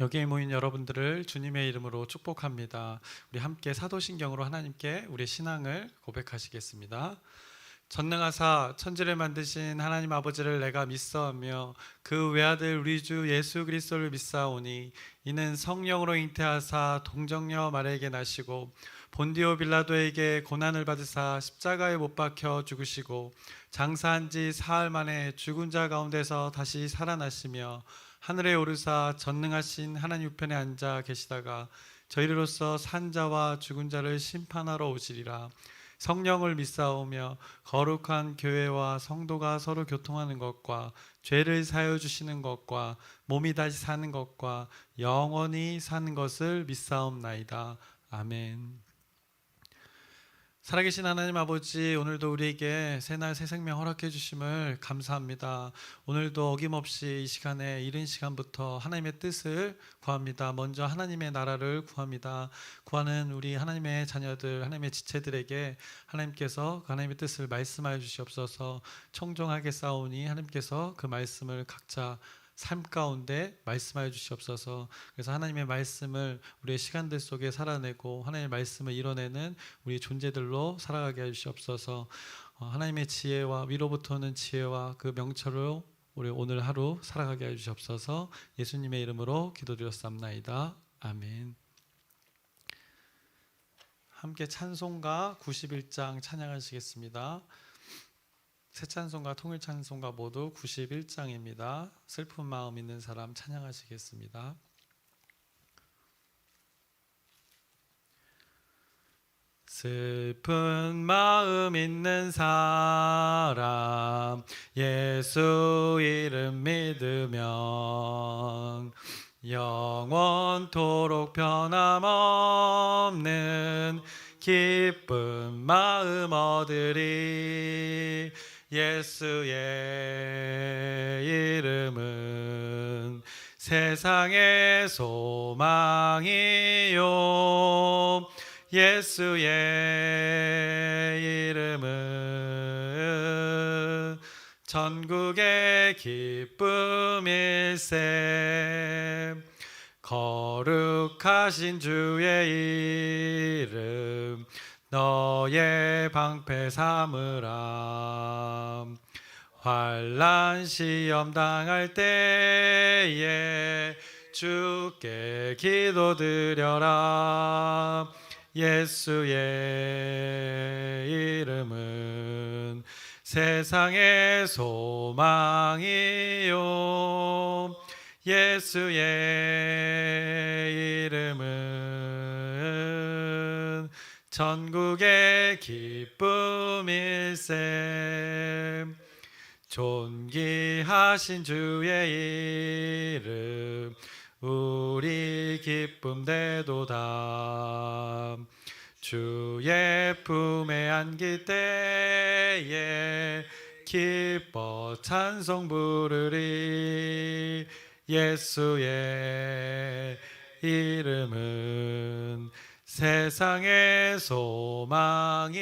여기에 모인 여러분들을 주님의 이름으로 축복합니다. 우리 함께 사도신경으로 하나님께 우리의 신앙을 고백하시겠습니다. 전능하사 천지를 만드신 하나님 아버지를 내가 믿사오며 그 외아들 우리 주 예수 그리스도를 믿사오니 이는 성령으로 잉태하사 동정녀 마리아에게 나시고 본디오 빌라도에게 고난을 받으사 십자가에 못 박혀 죽으시고 장사한 지 사흘 만에 죽은 자 가운데서 다시 살아나시며 하늘에 오르사 전능하신 하나님 우편에 앉아 계시다가 저희로서 산 자와 죽은 자를 심판하러 오시리라. 성령을 믿사오며 거룩한 교회와 성도가 서로 교통하는 것과 죄를 사하여 주시는 것과 몸이 다시 사는 것과 영원히 사는 것을 믿사옵나이다. 아멘. 살아계신 하나님 아버지, 오늘도 우리에게 새날 새 생명 허락해 주심을 감사합니다. 오늘도 어김없이 이 시간에 이른 시간부터 하나님의 뜻을 구합니다. 먼저 하나님의 나라를 구합니다. 구하는 우리 하나님의 자녀들, 하나님의 지체들에게 하나님께서 하나님의 뜻을 말씀하여 주시옵소서. 청정하게 싸우니 하나님께서 그 말씀을 각자 삶 가운데 말씀하여 주시옵소서. 그래서 하나님의 말씀을 우리의 시간들 속에 살아내고 하나님의 말씀을 이뤄내는 우리 존재들로 살아가게 해 주시옵소서. 하나님의 지혜와 위로부터 오는 지혜와 그 명철로 우리 오늘 하루 살아가게 해 주시옵소서. 예수님의 이름으로 기도드렸사옵나이다. 아멘. 함께 찬송가 91장 찬양하시겠습니다. 새 찬송가 통일 찬송가 모두 91장입니다. 슬픈 마음 있는 사람 찬양하시겠습니다. 슬픈 마음 있는 사람 예수 이름 믿으면 영원토록 변함없는 기쁜 마음 얻으리. 예수의 이름은 세상의 소망이요 예수의 이름은 전국의 기쁨일세. 거룩하신 주의 이름 너의 방패 삼으라. 환난 시험 당할 때에 주께 기도드려라. 예수의 이름은 세상의 소망이요 예수의 이름은 전국의 기쁨일세. 존귀하신 주의 이름 우리 기쁨 되도다. 주의 품에 안길 때에 기뻐 찬송 부르리. 예수의 이름은 세상의 소망이요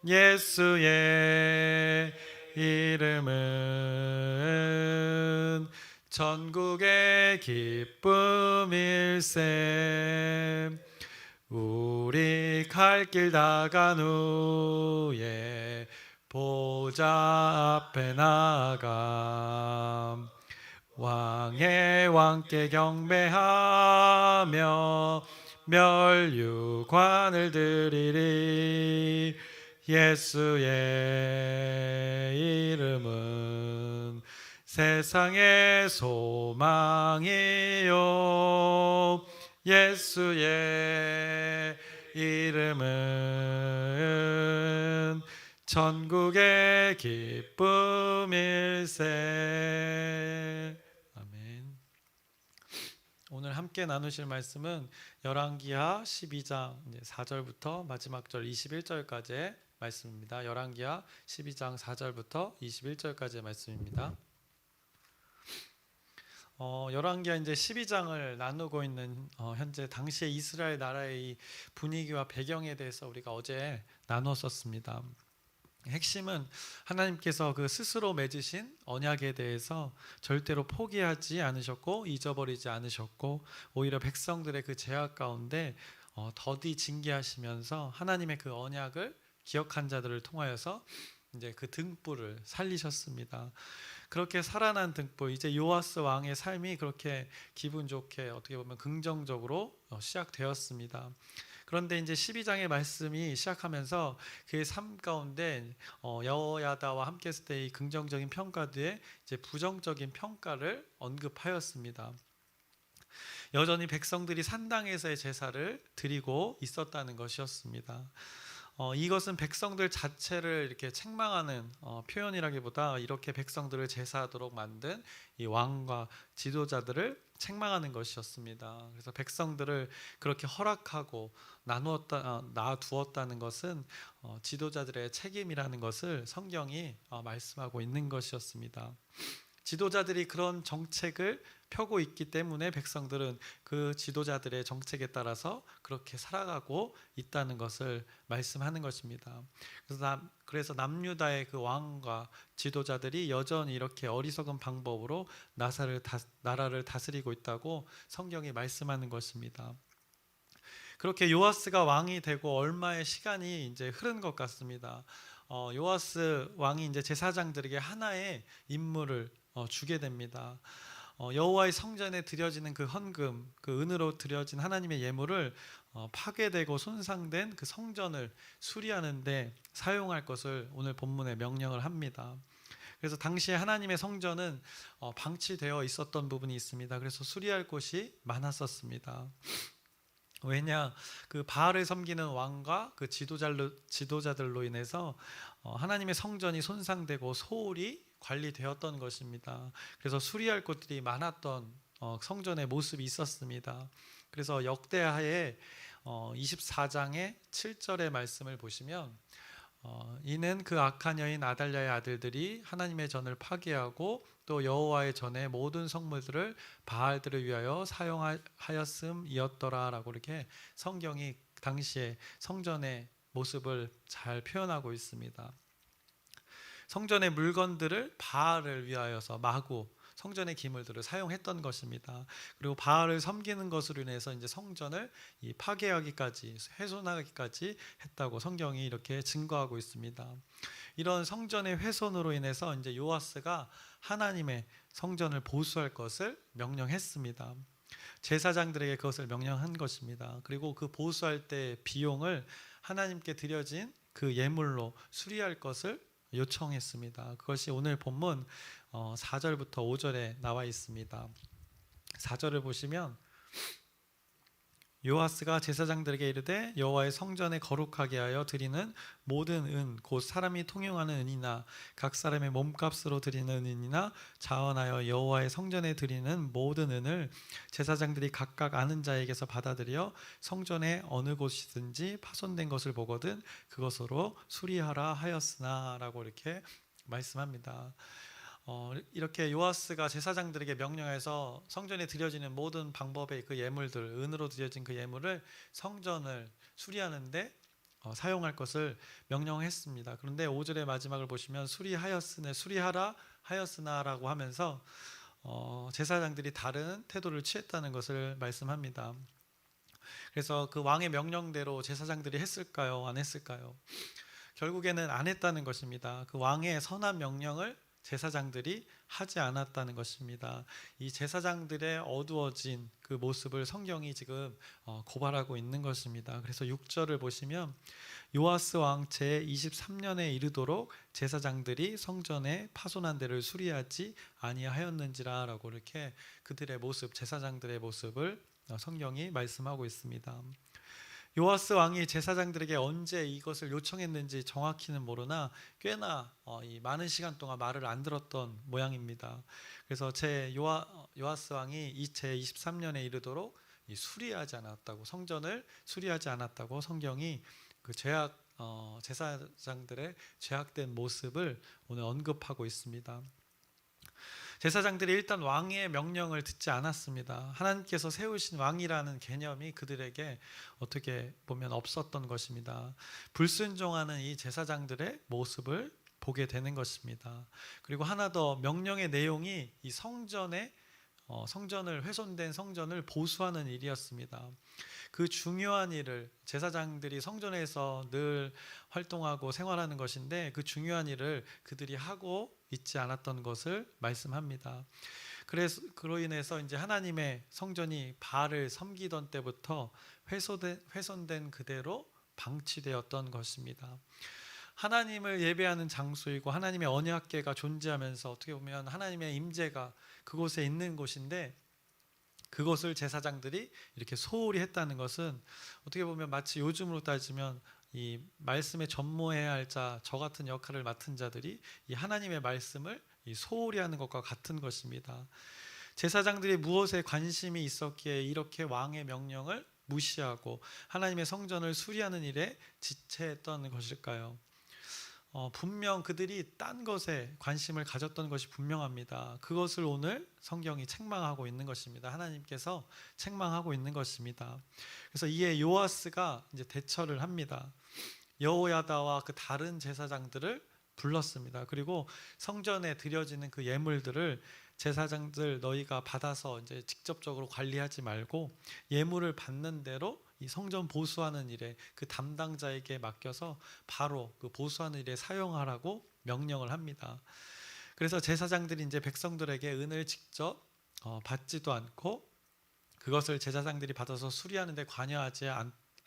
예수의 이름은 전국의 기쁨일세. 우리 갈 길 다간 후에 보좌 앞에 나가 왕의 왕께 경배하며 멸류관을 드리리. 예수의 이름은 세상의 소망이요 예수의 이름은 전국의 기쁨일세. 아멘. 오늘 함께 나누실 말씀은 열왕기하 12장 4절부터 마지막 절 21절까지의 말씀입니다. 열왕기하 12장 4절부터 21절까지의 말씀입니다. 열왕기하 이제 12장을 나누고 있는 현재 당시의 이스라엘 나라의 분위기와 배경에 대해서 우리가 어제 나눴었습니다. 핵심은 하나님께서 그 스스로 맺으신 언약에 대해서 절대로 포기하지 않으셨고 잊어버리지 않으셨고, 오히려 백성들의 그 죄악 가운데 더디 징계하시면서 하나님의 그 언약을 기억한 자들을 통하여서 이제 그 등불을 살리셨습니다. 그렇게 살아난 등불, 이제 요아스 왕의 삶이 그렇게 기분 좋게 어떻게 보면 긍정적으로 시작되었습니다. 그런데 이제 12장의 말씀이 시작하면서 그의 삶 가운데 여호야다와 함께 했을 때의 긍정적인 평가 뒤에 이제 부정적인 평가를 언급하였습니다. 여전히 백성들이 산당에서의 제사를 드리고 있었다는 것이었습니다. 이것은 백성들 자체를 이렇게 책망하는 표현이라기보다 이렇게 백성들을 제사하도록 만든 이 왕과 지도자들을 책망하는 것이었습니다. 그래서 백성들을 그렇게 허락하고 놔두었다는 것은 지도자들의 책임이라는 것을 성경이 말씀하고 있는 것이었습니다. 지도자들이 그런 정책을 펴고 있기 때문에 백성들은 그 지도자들의 정책에 따라서 그렇게 살아가고 있다는 것을 말씀하는 것입니다. 그래서 남유다의 그 왕과 지도자들이 여전히 이렇게 어리석은 방법으로 나라를 다스리고 있다고 성경이 말씀하는 것입니다. 그렇게 요아스가 왕이 되고 얼마의 시간이 이제 흐른 것 같습니다. 요아스 왕이 이제 제사장들에게 하나의 임무를 주게 됩니다. 여호와의 성전에 드려지는 그 헌금, 그 은으로 드려진 하나님의 예물을 파괴되고 손상된 그 성전을 수리하는데 사용할 것을 오늘 본문에 명령을 합니다. 그래서 당시에 하나님의 성전은 방치되어 있었던 부분이 있습니다. 그래서 수리할 곳이 많았었습니다. 왜냐, 그 바알을 섬기는 왕과 그 지도자들로 인해서 하나님의 성전이 손상되고 소홀히 관리되었던 것입니다. 그래서 수리할 곳들이 많았던 성전의 모습이 있었습니다. 그래서 역대하의 24장의 7절의 말씀을 보시면 이는 그 악한 여인 아달랴의 아들들이 하나님의 전을 파괴하고 또 여호와의 전의 모든 성물들을 바알들을 위하여 사용하였음이었더라 라고 이렇게 성경이 당시에 성전의 모습을 잘 표현하고 있습니다. 성전의 물건들을 바알을 위하여서 마구 성전의 기물들을 사용했던 것입니다. 그리고 바알을 섬기는 것으로 인해서 이제 성전을 파괴하기까지 훼손하기까지 했다고 성경이 이렇게 증거하고 있습니다. 이런 성전의 훼손으로 인해서 이제 요아스가 하나님의 성전을 보수할 것을 명령했습니다. 제사장들에게 그것을 명령한 것입니다. 그리고 그 보수할 때 비용을 하나님께 드려진 그 예물로 수리할 것을 요청했습니다. 그것이 오늘 본문 4절부터 5절에 나와 있습니다. 4절을 보시면 요아스가 제사장들에게 이르되 여호와의 성전에 거룩하게 하여 드리는 모든 은 곧 사람이 통용하는 은이나 각 사람의 몸값으로 드리는 은이나 자원하여 여호와의 성전에 드리는 모든 은을 제사장들이 각각 아는 자에게서 받아들여 성전의 어느 곳이든지 파손된 것을 보거든 그것으로 수리하라 하였으나 라고 이렇게 말씀합니다. 이렇게 요아스가 제사장들에게 명령해서 성전에 드려지는 모든 방법의 그 예물들, 은으로 드려진 그 예물을 성전을 수리하는데 사용할 것을 명령했습니다. 그런데 5절의 마지막을 보시면 수리하라 하였으나라고 하면서 제사장들이 다른 태도를 취했다는 것을 말씀합니다. 그래서 그 왕의 명령대로 제사장들이 했을까요? 안 했을까요? 결국에는 안 했다는 것입니다. 그 왕의 선한 명령을 제사장들이 하지 않았다는 것입니다. 이 제사장들의 어두워진 그 모습을 성경이 지금 고발하고 있는 것입니다. 그래서 6절을 보시면 요아스 왕 제23년에 이르도록 제사장들이 성전의 파손한 데를 수리하지 아니하였는지라 라고 이렇게 그들의 모습, 제사장들의 모습을 성경이 말씀하고 있습니다. 요아스 왕이 제사장들에게 언제 이것을 요청했는지 정확히는 모르나 꽤나 많은 시간 동안 말을 안 들었던 모양입니다. 그래서 요아스 왕이 이 제23년에 이르도록 수리하지 않았다고, 성전을 수리하지 않았다고 성경이 그 제사장들의 죄악된 모습을 오늘 언급하고 있습니다. 제사장들이 일단 왕의 명령을 듣지 않았습니다. 하나님께서 세우신 왕이라는 개념이 그들에게 어떻게 보면 없었던 것입니다. 불순종하는 이 제사장들의 모습을 보게 되는 것입니다. 그리고 하나 더, 명령의 내용이 이 성전을 훼손된 성전을 보수하는 일이었습니다. 그 중요한 일을, 제사장들이 성전에서 늘 활동하고 생활하는 것인데 그 중요한 일을 그들이 하고 있지 않았던 것을 말씀합니다. 그로 인해서 이제 하나님의 성전이 바알을 섬기던 때부터 훼손된 그대로 방치되었던 것입니다. 하나님을 예배하는 장소이고 하나님의 언약궤가 존재하면서 어떻게 보면 하나님의 임재가 그곳에 있는 곳인데, 그것을 제사장들이 이렇게 소홀히 했다는 것은 어떻게 보면 마치 요즘으로 따지면 이 말씀에 전무해야 할 자, 저 같은 역할을 맡은 자들이 이 하나님의 말씀을 소홀히 하는 것과 같은 것입니다. 제사장들이 무엇에 관심이 있었기에 이렇게 왕의 명령을 무시하고 하나님의 성전을 수리하는 일에 지체했던 것일까요? 분명 그들이 딴 것에 관심을 가졌던 것이 분명합니다. 그것을 오늘 성경이 책망하고 있는 것입니다. 하나님께서 책망하고 있는 것입니다. 그래서 이에 요아스가 이제 대처를 합니다. 여호야다와 그 다른 제사장들을 불렀습니다. 그리고 성전에 드려지는 그 예물들을 제사장들 너희가 받아서 이제 직접적으로 관리하지 말고 예물을 받는 대로 이 성전 보수하는 일에 그 담당자에게 맡겨서 바로 그 보수하는 일에 사용하라고 명령을 합니다. 그래서 제사장들이 이제 백성들에게 은을 직접 받지도 않고 그것을 제사장들이 받아서 수리하는 데 관여하지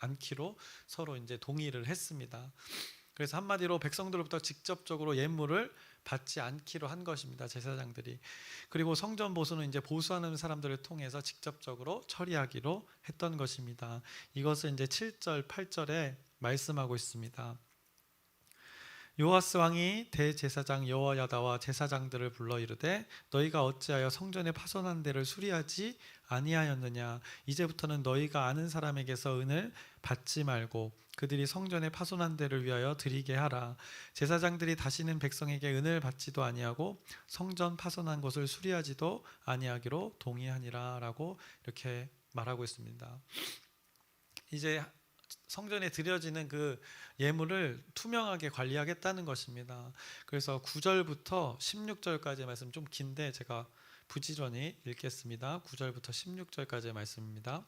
않기로 서로 이제 동의를 했습니다. 그래서 한마디로 백성들로부터 직접적으로 예물을 받지 않기로 한 것입니다. 제사장들이. 그리고 성전 보수는 이제 보수하는 사람들을 통해서 직접적으로 처리하기로 했던 것입니다. 이것을 이제 7절, 8절에 말씀하고 있습니다. 요아스 왕이 대제사장 여호야다와 제사장들을 불러 이르되 너희가 어찌하여 성전에 파손한 데를 수리하지 아니하였느냐. 이제부터는 너희가 아는 사람에게서 은을 받지 말고 그들이 성전에 파손한 데를 위하여 드리게 하라. 제사장들이 다시는 백성에게 은을 받지도 아니하고 성전 파손한 곳을 수리하지도 아니하기로 동의하니라 라고 이렇게 말하고 있습니다. 이제 성전에 드려지는 그 예물을 투명하게 관리하겠다는 것입니다. 그래서 9절부터 16절까지의 말씀 좀 긴데 제가 부지런히 읽겠습니다. 9절부터 16절까지의 말씀입니다.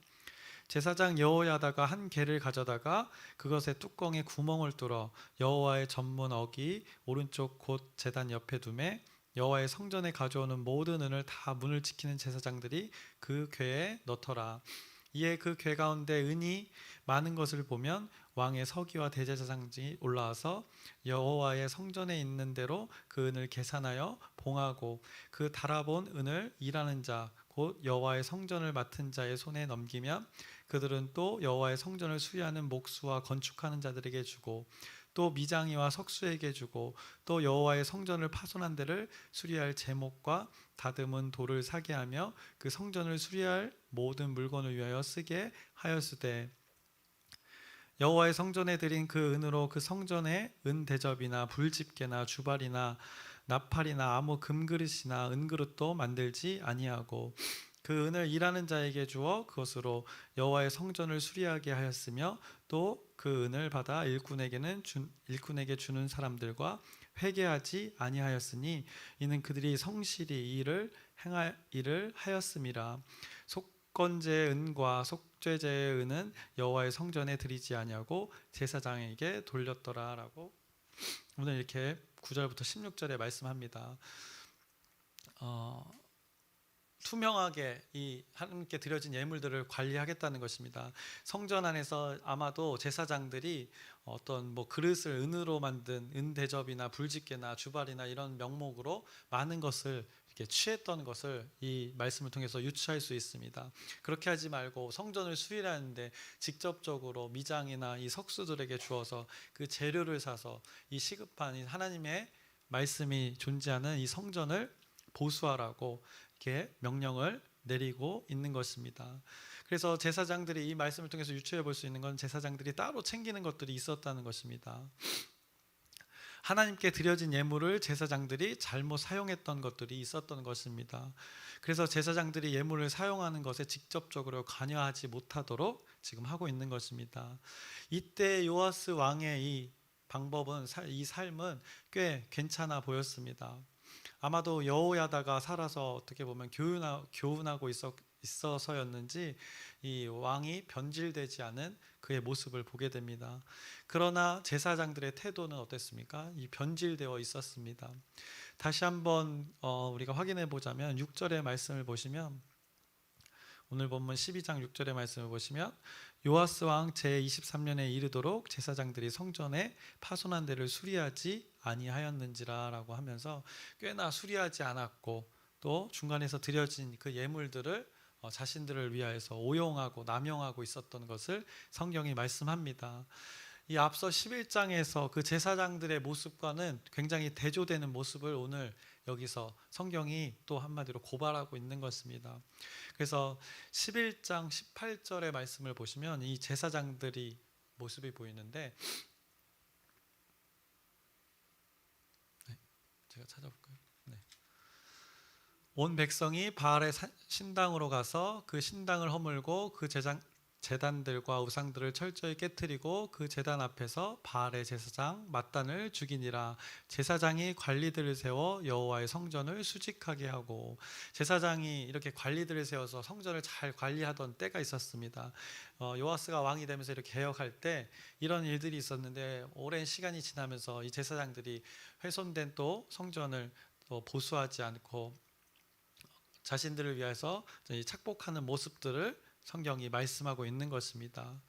제사장 여호야다가 한 개를 가져다가 그것의 뚜껑에 구멍을 뚫어 여호와의 전문 어기 오른쪽 곧 제단 옆에 두매 여호와의 성전에 가져오는 모든 은을 다 문을 지키는 제사장들이 그 궤에 넣더라. 이에 그 궤 가운데 은이 많은 것을 보면 왕의 서기와 대제사장이 올라와서 여호와의 성전에 있는 대로 그 은을 계산하여 봉하고 그 달아본 은을 일하는 자 곧 여호와의 성전을 맡은 자의 손에 넘기면 그들은 또 여호와의 성전을 수리하는 목수와 건축하는 자들에게 주고 또 미장이와 석수에게 주고 또 여호와의 성전을 파손한 데를 수리할 제목과 다듬은 돌을 사게 하며 그 성전을 수리할 모든 물건을 위하여 쓰게 하였으되 여호와의 성전에 드린 그 은으로 그 성전에 은 대접이나 불집게나 주발이나 나팔이나 아무 금그릇이나 은그릇도 만들지 아니하고 그 은을 일하는 자에게 주어 그것으로 여호와의 성전을 수리하게 하였으며 또 그 은을 받아 일꾼에게 주는 사람들과 회개하지 아니하였으니 이는 그들이 성실히 이 일을 행할 일을 하였음이라. 속건제의 은과 속죄제의 은은 여호와의 성전에 드리지 아니하고 제사장에게 돌렸더라라고 오늘 이렇게 9절부터 16절에 말씀합니다. 투명하게 이 하나님께 드려진 예물들을 관리하겠다는 것입니다. 성전 안에서 아마도 제사장들이 어떤 그릇을 은으로 만든 은 대접이나 불집게나 주발이나 이런 명목으로 많은 것을 이렇게 취했던 것을 이 말씀을 통해서 유추할 수 있습니다. 그렇게 하지 말고 성전을 수리하는데 직접적으로 미장이나 이 석수들에게 주어서 그 재료를 사서 이 시급한 이 하나님의 말씀이 존재하는 이 성전을 보수하라고 이렇게 명령을 내리고 있는 것입니다. 그래서 제사장들이 이 말씀을 통해서 유추해 볼 수 있는 건 제사장들이 따로 챙기는 것들이 있었다는 것입니다. 하나님께 드려진 예물을 제사장들이 잘못 사용했던 것들이 있었던 것입니다. 그래서 제사장들이 예물을 사용하는 것에 직접적으로 관여하지 못하도록 지금 하고 있는 것입니다. 이때 요아스 왕의 이 방법은, 이 삶은 꽤 괜찮아 보였습니다. 아마도 여호야다가 살아서 어떻게 보면 교훈하고 있어서였는지 이 왕이 변질되지 않은 그의 모습을 보게 됩니다. 그러나 제사장들의 태도는 어땠습니까? 이 변질되어 있었습니다. 다시 한번 우리가 확인해 보자면 6절의 말씀을 보시면, 오늘 본문 12장 6절의 말씀을 보시면, 요아스 왕 제23년에 이르도록 제사장들이 성전에 파손한 데를 수리하지 아니하였는지라 라고 하면서 꽤나 수리하지 않았고, 또 중간에서 드려진 그 예물들을 자신들을 위하여서 오용하고 남용하고 있었던 것을 성경이 말씀합니다. 이 앞서 11장에서 그 제사장들의 모습과는 굉장히 대조되는 모습을 오늘 여기서 성경이 또 한마디로 고발하고 있는 것입니다. 그래서 11장 18절의 말씀을 보시면 이 제사장들이 모습이 보이는데, 제가 찾아볼까요? 네. 온 백성이 바알의 신당으로 가서 그 신당을 허물고 그 제단들과 우상들을 철저히 깨뜨리고 그 제단 앞에서 바알의 제사장 mat단을 죽이니라. 제사장이 관리들을 세워 여호와의 성전을 수직하게 하고, 제사장이 이렇게 관리들을 세워서 성전을 잘 관리하던 때가 있었습니다. 요아스가 왕이 되면서 이렇게 개혁할 때 이런 일들이 있었는데, 오랜 시간이 지나면서 이 제사장들이 훼손된 또 성전을 또 보수하지 않고 자신들을 위해서 착복하는 모습들을 성경이 말씀하고 있는 것입니다.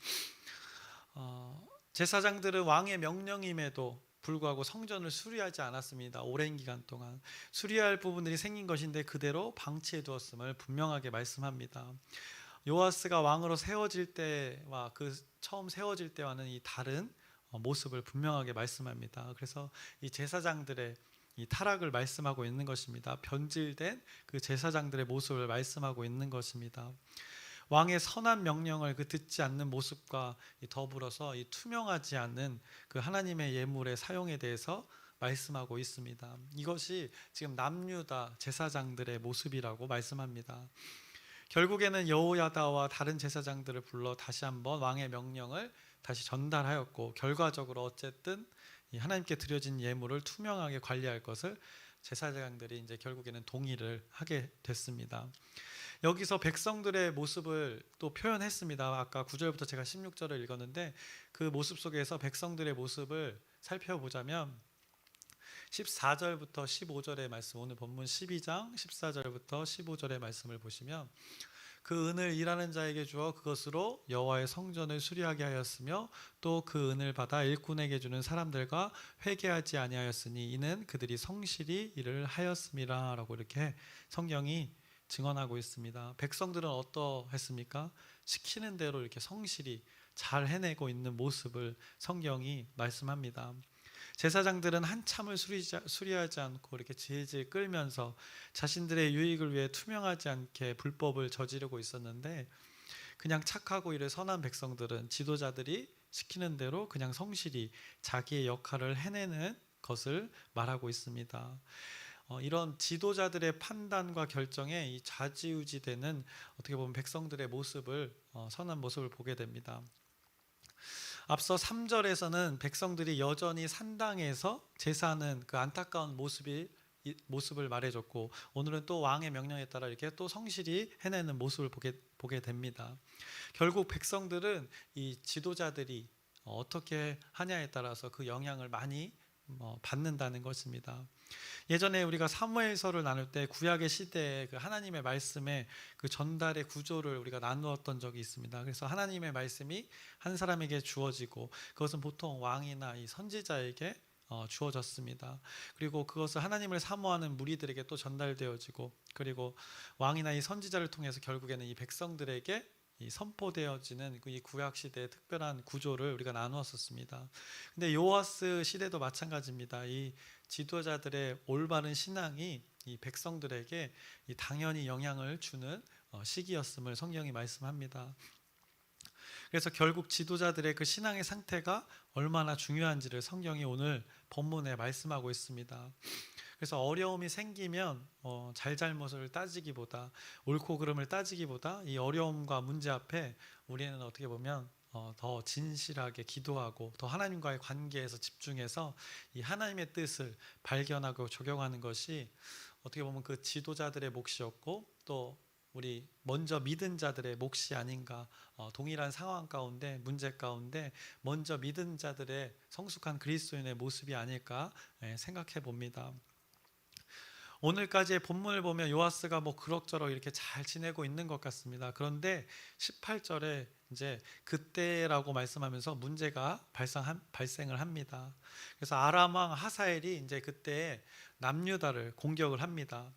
제사장들은 왕의 명령임에도 불구하고 성전을 수리하지 않았습니다. 오랜 기간 동안 수리할 부분들이 생긴 것인데 그대로 방치해 두었음을 분명하게 말씀합니다. 요아스가 왕으로 세워질 때와 그 처음 세워질 때와는 이 다른 모습을 분명하게 말씀합니다. 그래서 이 제사장들의 이 타락을 말씀하고 있는 것입니다. 변질된 그 제사장들의 모습을 말씀하고 있는 것입니다. 왕의 선한 명령을 듣지 않는 모습과 더불어서 이 투명하지 않은 그 하나님의 예물의 사용에 대해서 말씀하고 있습니다. 이것이 지금 남유다 제사장들의 모습이라고 말씀합니다. 결국에는 여호야다와 다른 제사장들을 불러 다시 한번 왕의 명령을 다시 전달하였고, 결과적으로 어쨌든 이 하나님께 드려진 예물을 투명하게 관리할 것을 제사장들이 이제 결국에는 동의를 하게 됐습니다. 여기서 백성들의 모습을 또 표현했습니다. 아까 9절부터 제가 16절을 읽었는데 그 모습 속에서 백성들의 모습을 살펴보자면 14절부터 15절의 말씀, 오늘 본문 12장 14절부터 15절의 말씀을 보시면, 그 은을 일하는 자에게 주어 그것으로 여호와의 성전을 수리하게 하였으며 또 그 은을 받아 일꾼에게 주는 사람들과 회개하지 아니하였으니 이는 그들이 성실히 일을 하였음이라 라고 이렇게 성경이 증언하고 있습니다. 백성들은 어떠했습니까? 시키는 대로 이렇게 성실히 잘 해내고 있는 모습을 성경이 말씀합니다. 제사장들은 한참을 수리하지 않고 이렇게 질질 끌면서 자신들의 유익을 위해 투명하지 않게 불법을 저지르고 있었는데, 그냥 착하고 이래 선한 백성들은 지도자들이 시키는 대로 그냥 성실히 자기의 역할을 해내는 것을 말하고 있습니다. 이런 지도자들의 판단과 결정에 이 좌지우지되는 어떻게 보면 백성들의 모습을 선한 모습을 보게 됩니다. 앞서 3절에서는 백성들이 여전히 산당에서 제사하는 그 안타까운 모습을 말해줬고, 오늘은 또 왕의 명령에 따라 이렇게 또 성실히 해내는 모습을 보게 됩니다. 결국 백성들은 이 지도자들이 어떻게 하냐에 따라서 그 영향을 많이 받는다는 것입니다. 예전에 우리가 사무엘서를 나눌 때 구약의 시대에 그 하나님의 말씀의 그 전달의 구조를 우리가 나누었던 적이 있습니다. 그래서 하나님의 말씀이 한 사람에게 주어지고 그것은 보통 왕이나 이 선지자에게 주어졌습니다. 그리고 그것을 하나님을 사모하는 무리들에게 또 전달되어지고, 그리고 왕이나 이 선지자를 통해서 결국에는 이 백성들에게 이 선포되어지는 이 구약 시대의 특별한 구조를 우리가 나누었었습니다. 근데 요아스 시대도 마찬가지입니다. 이 지도자들의 올바른 신앙이 이 백성들에게 당연히 영향을 주는 시기였음을 성경이 말씀합니다. 그래서 결국 지도자들의 그 신앙의 상태가 얼마나 중요한지를 성경이 오늘 본문에 말씀하고 있습니다. 그래서 어려움이 생기면 잘잘못을 따지기보다, 옳고 그름을 따지기보다 이 어려움과 문제 앞에 우리는 어떻게 보면 더 진실하게 기도하고 더 하나님과의 관계에서 집중해서 이 하나님의 뜻을 발견하고 적용하는 것이 어떻게 보면 그 지도자들의 몫이었고 또 우리 먼저 믿은 자들의 몫이 아닌가. 동일한 상황 가운데, 문제 가운데 먼저 믿은 자들의 성숙한 그리스도인의 모습이 아닐까 생각해 봅니다. 오늘까지의 본문을 보면 요아스가 뭐 그럭저럭 이렇게 잘 지내고 있는 것 같습니다. 그런데 18절에 이제 그때라고 말씀하면서 문제가 발생을 합니다. 그래서 아람 왕 하사엘이 이제 그때 남유다를 공격을 합니다.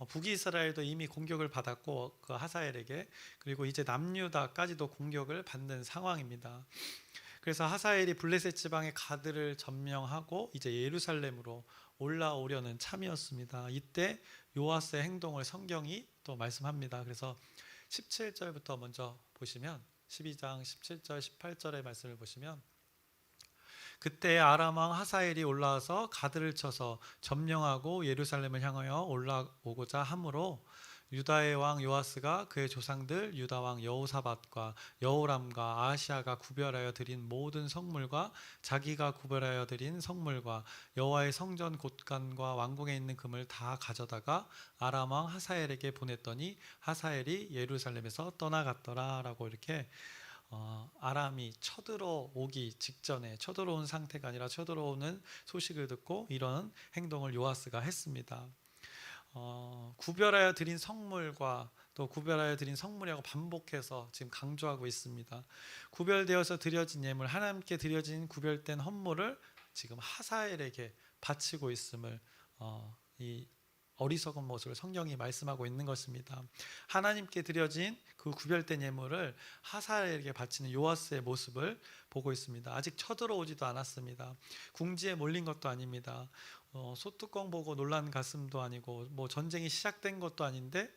북이스라엘도 이미 공격을 받았고 그 하사엘에게, 그리고 이제 남유다까지도 공격을 받는 상황입니다. 그래서 하사엘이 블레셋 지방의 가드를 점령하고 이제 예루살렘으로 올라오려는 참이었습니다. 이때 요아스의 행동을 성경이 또 말씀합니다. 그래서 17절부터 먼저 보시면 12장 17절 18절의 말씀을 보시면 그때 아람 왕 하사엘이 올라와서 가드를 쳐서 점령하고 예루살렘을 향하여 올라오고자 하므로 유다의 왕 요아스가 그의 조상들 유다 왕 여호사밧과 여호람과 아하시아가 구별하여 드린 모든 성물과 자기가 구별하여 드린 성물과 여호와의 성전 곳간과 왕궁에 있는 금을 다 가져다가 아람 왕 하사엘에게 보냈더니 하사엘이 예루살렘에서 떠나갔더라라고 이렇게 아람이 쳐들어오기 직전에, 쳐들어온 상태가 아니라 쳐들어오는 소식을 듣고 이런 행동을 요아스가 했습니다. 구별하여 드린 성물과 또 구별하여 드린 성물이라고 반복해서 지금 강조하고 있습니다. 구별되어서 드려진 예물, 하나님께 드려진 구별된 헌물을 지금 하사엘에게 바치고 있음을 이 어리석은 모습을 성경이 말씀하고 있는 것입니다. 하나님께 드려진 그 구별된 예물을 하사엘에게 바치는 요아스의 모습을 보고 있습니다. 아직 쳐들어오지도 않았습니다. 궁지에 몰린 것도 아닙니다. 소뚜껑 보고 놀란 가슴도 아니고 뭐 전쟁이 시작된 것도 아닌데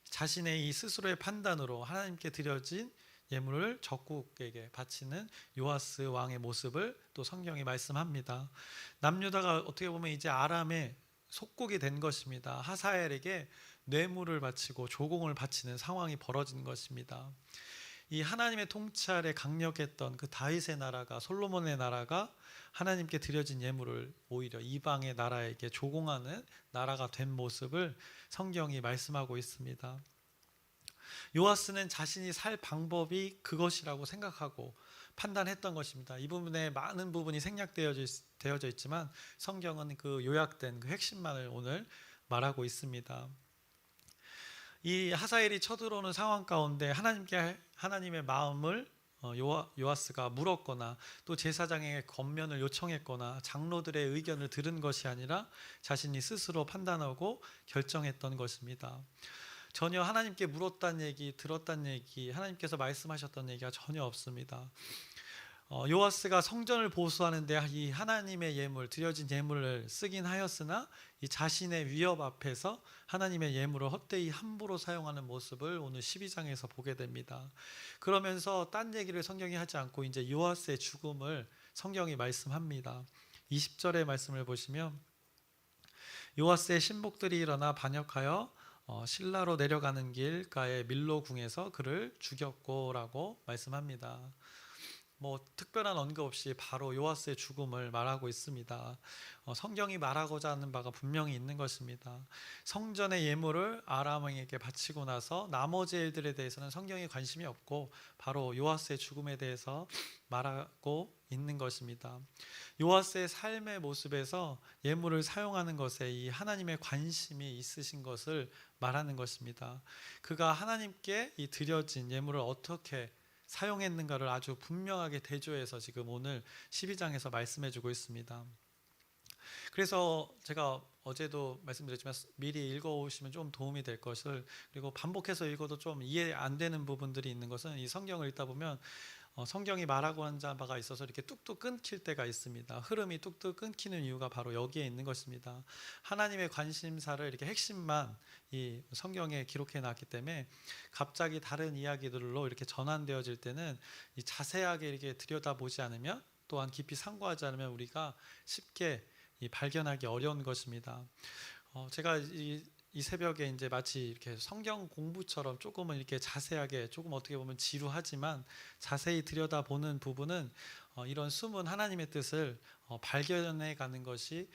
자신의 이 스스로의 판단으로 하나님께 드려진 예물을 적국에게 바치는 요아스 왕의 모습을 또 성경이 말씀합니다. 남유다가 어떻게 보면 이제 아람의 속국이 된 것입니다. 하사엘에게 뇌물을 바치고 조공을 바치는 상황이 벌어진 것입니다. 이 하나님의 통찰에 강력했던 그 다윗의 나라가, 솔로몬의 나라가 하나님께 드려진 예물을 오히려 이방의 나라에게 조공하는 나라가 된 모습을 성경이 말씀하고 있습니다. 요아스는 자신이 살 방법이 그것이라고 생각하고 판단했던 것입니다. 이 부분에 많은 부분이 생략되어져 있지만 성경은 그 요약된 그 핵심만을 오늘 말하고 있습니다. 이 하사엘이 쳐들어오는 상황 가운데 하나님의 마음을 요아스가 물었거나 또 제사장에게 권면을 요청했거나 장로들의 의견을 들은 것이 아니라 자신이 스스로 판단하고 결정했던 것입니다. 전혀 하나님께 물었다는 얘기, 들었다는 얘기, 하나님께서 말씀하셨던 얘기가 전혀 없습니다. 요아스가 성전을 보수하는데 이 하나님의 예물, 드려진 예물을 쓰긴 하였으나 이 자신의 위협 앞에서 하나님의 예물을 헛되이 함부로 사용하는 모습을 오늘 12장에서 보게 됩니다. 그러면서 딴 얘기를 성경이 하지 않고 이제 요아스의 죽음을 성경이 말씀합니다. 20절의 말씀을 보시면 요아스의 신복들이 일어나 반역하여 실라로 내려가는 길가의 밀로궁에서 그를 죽였고라고 말씀합니다. 뭐 특별한 언급 없이 바로 요아스의 죽음을 말하고 있습니다. 성경이 말하고자 하는 바가 분명히 있는 것입니다. 성전의 예물을 아람 왕에게 바치고 나서 나머지 일들에 대해서는 성경에 관심이 없고 바로 요아스의 죽음에 대해서 말하고 있는 것입니다. 요아스의 삶의 모습에서 예물을 사용하는 것에 이 하나님의 관심이 있으신 것을 말하는 것입니다. 그가 하나님께 이 드려진 예물을 어떻게 사용했는가를 아주 분명하게 대조해서 지금 오늘 12장에서 말씀해주고 있습니다. 그래서 제가 어제도 말씀드렸지만 미리 읽어오시면 좀 도움이 될 것을, 그리고 반복해서 읽어도 좀 이해 안 되는 부분들이 있는 것은 이 성경을 읽다 보면 성경이 말하고 하는 바가 있어서 이렇게 뚝뚝 끊길 때가 있습니다. 흐름이 뚝뚝 끊기는 이유가 바로 여기에 있는 것입니다. 하나님의 관심사를 이렇게 핵심만 이 성경에 기록해 놨기 때문에 갑자기 다른 이야기들로 이렇게 전환되어질 때는 이 자세하게 이렇게 들여다보지 않으면, 또한 깊이 상고하지 않으면 우리가 쉽게 발견하기 어려운 것입니다. 제가 이 새벽에 이제 마치 이렇게 성경 공부처럼 조금은 이렇게 자세하게, 조금 어떻게 보면 지루하지만 자세히 들여다보는 부분은 이런 숨은 하나님의 뜻을 발견해 가는 것이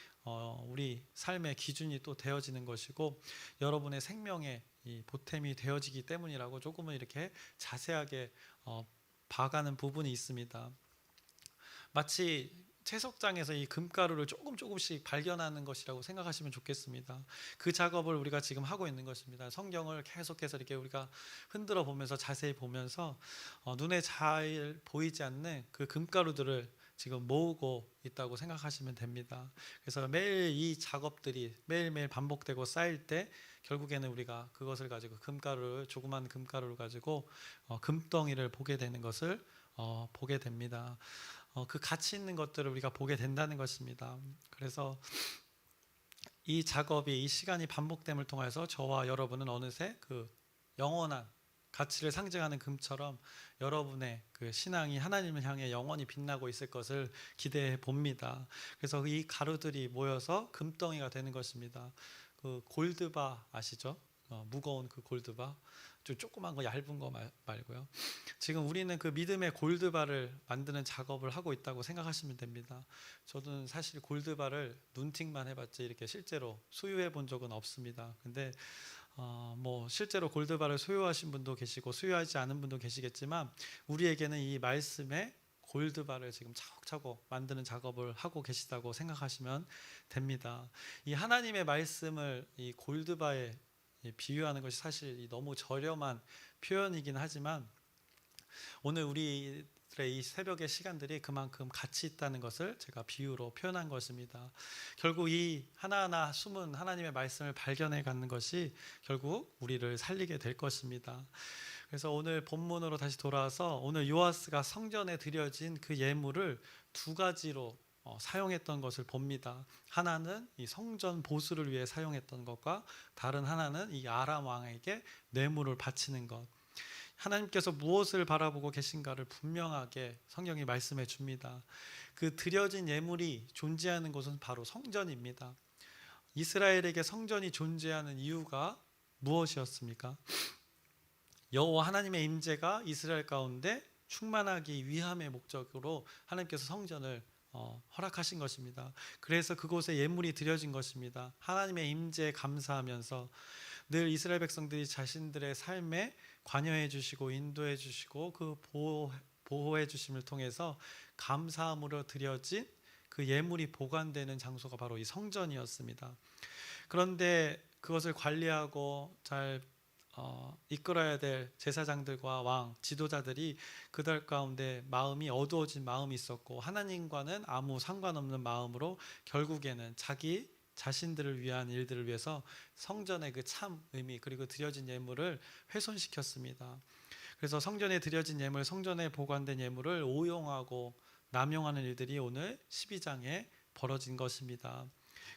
우리 삶의 기준이 또 되어지는 것이고, 여러분의 생명의 이 보탬이 되어지기 때문이라고 조금은 이렇게 자세하게 봐가는 부분이 있습니다. 마치 채석장에서 이 금가루를 조금씩 발견하는 것이라고 생각하시면 좋겠습니다. 그 작업을 우리가 지금 하고 있는 것입니다. 성경을 계속해서 이렇게 우리가 흔들어 보면서, 자세히 보면서 눈에 잘 보이지 않는 그 금가루들을 지금 모으고 있다고 생각하시면 됩니다. 그래서 매일 이 작업들이 매일매일 반복되고 쌓일 때 결국에는 우리가 그것을 가지고 조그만 금가루를 가지고 금덩이를 보게 되는 것을 보게 됩니다. 그 가치 있는 것들을 우리가 보게 된다는 것입니다. 그래서 이 작업이, 이 시간이 반복됨을 통해서 저와 여러분은 어느새 그 영원한 가치를 상징하는 금처럼 여러분의 그 신앙이 하나님을 향해 영원히 빛나고 있을 것을 기대해 봅니다. 그래서 이 가루들이 모여서 금덩이가 되는 것입니다. 그 골드바 아시죠? 무거운 그 골드바, 좀 조그만 거, 얇은 거 말고요. 지금 우리는 그 믿음의 골드바를 만드는 작업을 하고 있다고 생각하시면 됩니다. 저는 사실 골드바를 눈팅만 해봤지 이렇게 실제로 소유해 본 적은 없습니다. 근데 뭐 실제로 골드바를 소유하신 분도 계시고 소유하지 않은 분도 계시겠지만, 우리에게는 이 말씀의 골드바를 지금 차곡차곡 만드는 작업을 하고 계시다고 생각하시면 됩니다. 이 하나님의 말씀을 이 골드바에 비유하는 것이 사실 너무 저렴한 표현이긴 하지만, 오늘 우리들의 이 새벽의 시간들이 그만큼 가치 있다는 것을 제가 비유로 표현한 것입니다. 결국 이 하나하나 숨은 하나님의 말씀을 발견해 가는 것이 결국 우리를 살리게 될 것입니다. 그래서 오늘 본문으로 다시 돌아와서, 오늘 요아스가 성전에 드려진 그 예물을 두 가지로 사용했던 것을 봅니다. 하나는 이 성전 보수를 위해 사용했던 것과, 다른 하나는 이 아람 왕에게 뇌물을 바치는 것. 하나님께서 무엇을 바라보고 계신가를 분명하게 성경이 말씀해 줍니다. 그 드려진 예물이 존재하는 곳은 바로 성전입니다. 이스라엘에게 성전이 존재하는 이유가 무엇이었습니까? 여호와 하나님의 임재가 이스라엘 가운데 충만하기 위함의 목적으로 하나님께서 성전을 허락하신 것입니다. 그래서 그곳에 예물이 드려진 것입니다. 하나님의 임재에 감사하면서 늘 이스라엘 백성들이 자신들의 삶에 관여해 주시고 인도해 주시고 그 보호해 주심을 통해서 감사함으로 드려진 그 예물이 보관되는 장소가 바로 이 성전이었습니다. 그런데 그것을 관리하고 잘 이끌어야 될 제사장들과 왕, 지도자들이 그들 가운데 마음이 어두워진 마음이 있었고, 하나님과는 아무 상관없는 마음으로 결국에는 자기 자신들을 위한 일들을 위해서 성전의 그 참 의미, 그리고 드려진 예물을 훼손시켰습니다. 그래서 성전에 드려진 예물, 성전에 보관된 예물을 오용하고 남용하는 일들이 오늘 12장에 벌어진 것입니다.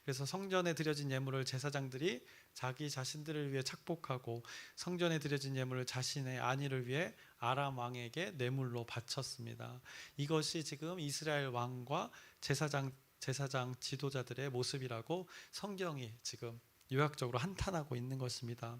그래서 성전에 드려진 예물을 제사장들이 자기 자신들을 위해 착복하고, 성전에 드려진 예물을 자신의 안위를 위해 아람 왕에게 뇌물로 바쳤습니다. 이것이 지금 이스라엘 왕과 제사장 지도자들의 모습이라고 성경이 지금 요약적으로 한탄하고 있는 것입니다.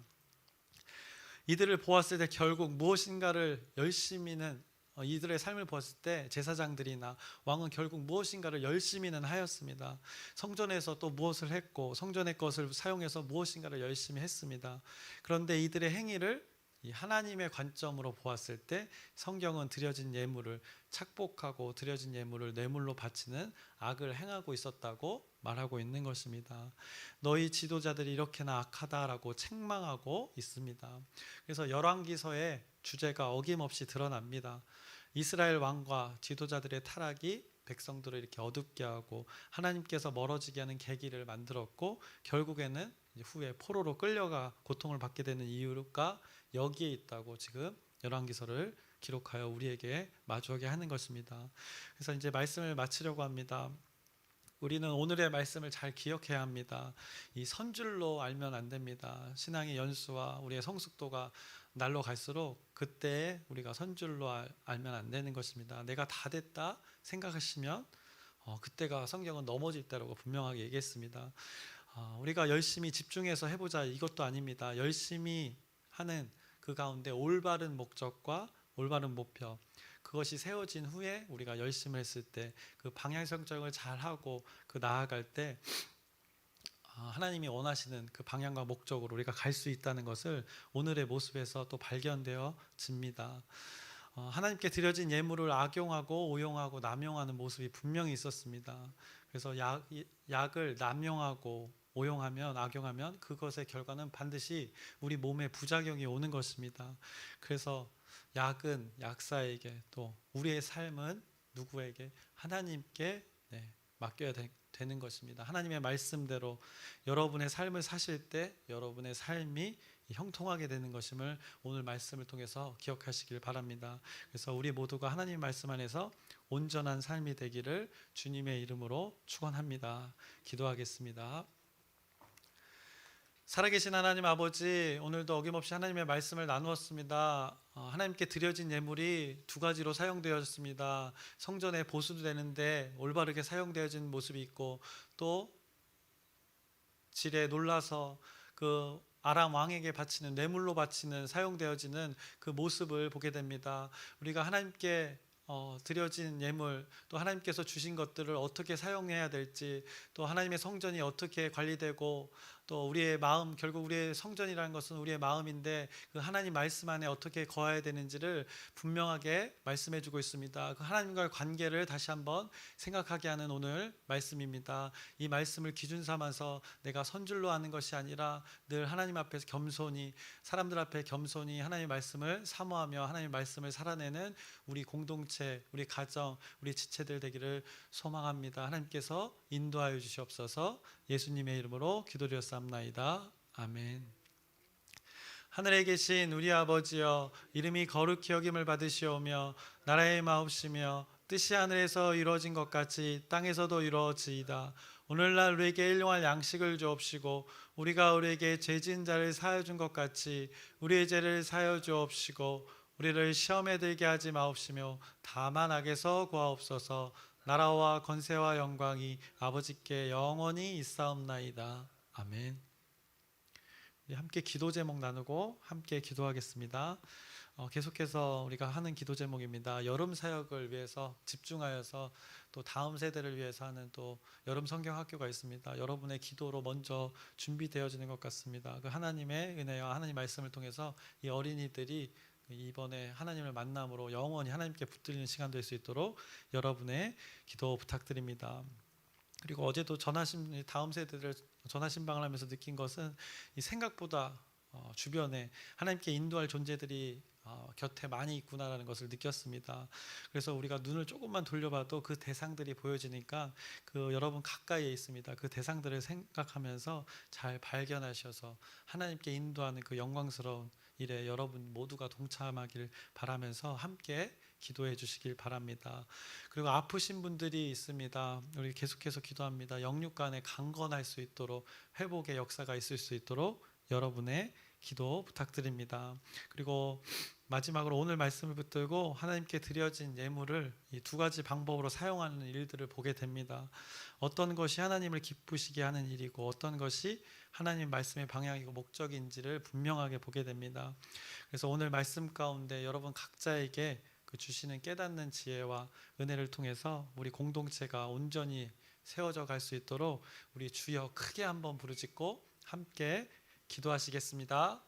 이들을 보았을 때 결국 무엇인가를 열심히는, 이들의 삶을 보았을 때 제사장들이나 왕은 결국 무엇인가를 열심히는 하였습니다. 성전에서 또 무엇을 했고, 성전의 것을 사용해서 무엇인가를 열심히 했습니다. 그런데 이들의 행위를 이 하나님의 관점으로 보았을 때 성경은 드려진 예물을 착복하고 드려진 예물을 뇌물로 바치는 악을 행하고 있었다고 말하고 있는 것입니다. 너희 지도자들이 이렇게나 악하다라고 책망하고 있습니다. 그래서 열왕기서의 주제가 어김없이 드러납니다. 이스라엘 왕과 지도자들의 타락이 백성들을 이렇게 어둡게 하고 하나님께서 멀어지게 하는 계기를 만들었고, 결국에는 후에 포로로 끌려가 고통을 받게 되는 이유가 여기에 있다고 지금 열왕기서를 기록하여 우리에게 마주하게 하는 것입니다. 그래서 이제 말씀을 마치려고 합니다. 우리는 오늘의 말씀을 잘 기억해야 합니다. 이 선줄로 알면 안 됩니다. 신앙의 연수와 우리의 성숙도가 날로 갈수록 그때 우리가 선줄로 알면 안 되는 것입니다. 내가 다 됐다 생각하시면 그때가 성경은 넘어질 때라고 분명하게 얘기했습니다. 우리가 열심히 집중해서 해보자 이것도 아닙니다. 열심히 하는 그 가운데 올바른 목적과 올바른 목표, 그것이 세워진 후에 우리가 열심히 했을 때 그 방향 설정을 잘 하고 그 나아갈 때 하나님이 원하시는 그 방향과 목적으로 우리가 갈 수 있다는 것을 오늘의 모습에서 또 발견되어집니다. 하나님께 드려진 예물을 악용하고 오용하고 남용하는 모습이 분명히 있었습니다. 그래서 약을 남용하고 오용하면, 악용하면 그것의 결과는 반드시 우리 몸에 부작용이 오는 것입니다. 그래서 약은 약사에게, 또 우리의 삶은 누구에게? 하나님께 맡겨야 되는 것입니다. 하나님의 말씀대로 여러분의 삶을 사실 때 여러분의 삶이 형통하게 되는 것임을 오늘 말씀을 통해서 기억하시길 바랍니다. 그래서 우리 모두가 하나님 말씀 안에서 온전한 삶이 되기를 주님의 이름으로 축원합니다. 기도하겠습니다. 살아계신 하나님 아버지, 오늘도 어김없이 하나님의 말씀을 나누었습니다. 하나님께 드려진 예물이 두 가지로 사용되었습니다. 성전에 보수도 되는데 올바르게 사용되어진 모습이 있고, 또 질에 놀라서 그 아람 왕에게 바치는 뇌물로 바치는 사용되어지는 그 모습을 보게 됩니다. 우리가 하나님께 드려진 예물, 또 하나님께서 주신 것들을 어떻게 사용해야 될지, 또 하나님의 성전이 어떻게 관리되고, 또 우리의 마음, 결국 우리의 성전이라는 것은 우리의 마음인데 그 하나님 말씀 안에 어떻게 거해야 되는지를 분명하게 말씀해 주고 있습니다. 그 하나님과의 관계를 다시 한번 생각하게 하는 오늘 말씀입니다. 이 말씀을 기준 삼아서 내가 선줄로 하는 것이 아니라 늘 하나님 앞에서 겸손히, 사람들 앞에 겸손히 하나님의 말씀을 사모하며 하나님의 말씀을 살아내는 우리 공동체, 우리 가정, 우리 지체들 되기를 소망합니다. 하나님께서 인도하여 주시옵소서. 예수님의 이름으로 기도드렸사옵나이다. 아멘. 하늘에 계신 우리 아버지여, 이름이 거룩히 여김을 받으시오며 나라의 마옵시며 뜻이 하늘에서 이루어진 것 같이 땅에서도 이루어지이다. 오늘날 우리에게 일용할 양식을 주옵시고 우리가 우리에게 죄 지은 자를 사하여 준 것 같이 우리의 죄를 사하여 주옵시고 우리를 시험에 들게 하지 마옵시며 다만 악에서 구하옵소서. 나라와 권세와 영광이 아버지께 영원히 있사옵나이다. 아멘. 우리 함께 기도 제목 나누고 함께 기도하겠습니다. 계속해서 우리가 하는 기도 제목입니다. 여름 사역을 위해서 집중하여서 또 다음 세대를 위해서 하는 또 여름 성경 학교가 있습니다. 여러분의 기도로 먼저 준비되어지는 것 같습니다. 그 하나님의 은혜와 하나님 말씀을 통해서 이 어린이들이 이번에 하나님을 만남으로 영원히 하나님께 붙들리는 시간 될 수 있도록 여러분의 기도 부탁드립니다. 그리고 어제도 다음 세대들 전화신방을 하면서 느낀 것은 이 생각보다 주변에 하나님께 인도할 존재들이 곁에 많이 있구나라는 것을 느꼈습니다. 그래서 우리가 눈을 조금만 돌려봐도 그 대상들이 보여지니까 그 여러분 가까이에 있습니다. 그 대상들을 생각하면서 잘 발견하셔서 하나님께 인도하는 그 영광스러운 일에 여러분 모두가 동참하길 바라면서 함께 기도해 주시길 바랍니다. 그리고 아프신 분들이 있습니다. 우리 계속해서 기도합니다. 영육간에 강건할 수 있도록, 회복의 역사가 있을 수 있도록 여러분의 기도 부탁드립니다. 그리고 마지막으로 오늘 말씀을 붙들고 하나님께 드려진 예물을 이 두 가지 방법으로 사용하는 일들을 보게 됩니다. 어떤 것이 하나님을 기쁘시게 하는 일이고 어떤 것이 하나님 말씀의 방향이고 목적인지를 분명하게 보게 됩니다. 그래서 오늘 말씀 가운데 여러분 각자에게 그 주시는 깨닫는 지혜와 은혜를 통해서 우리 공동체가 온전히 세워져 갈 수 있도록 우리 주여 크게 한번 부르짖고 함께 기도하시겠습니다.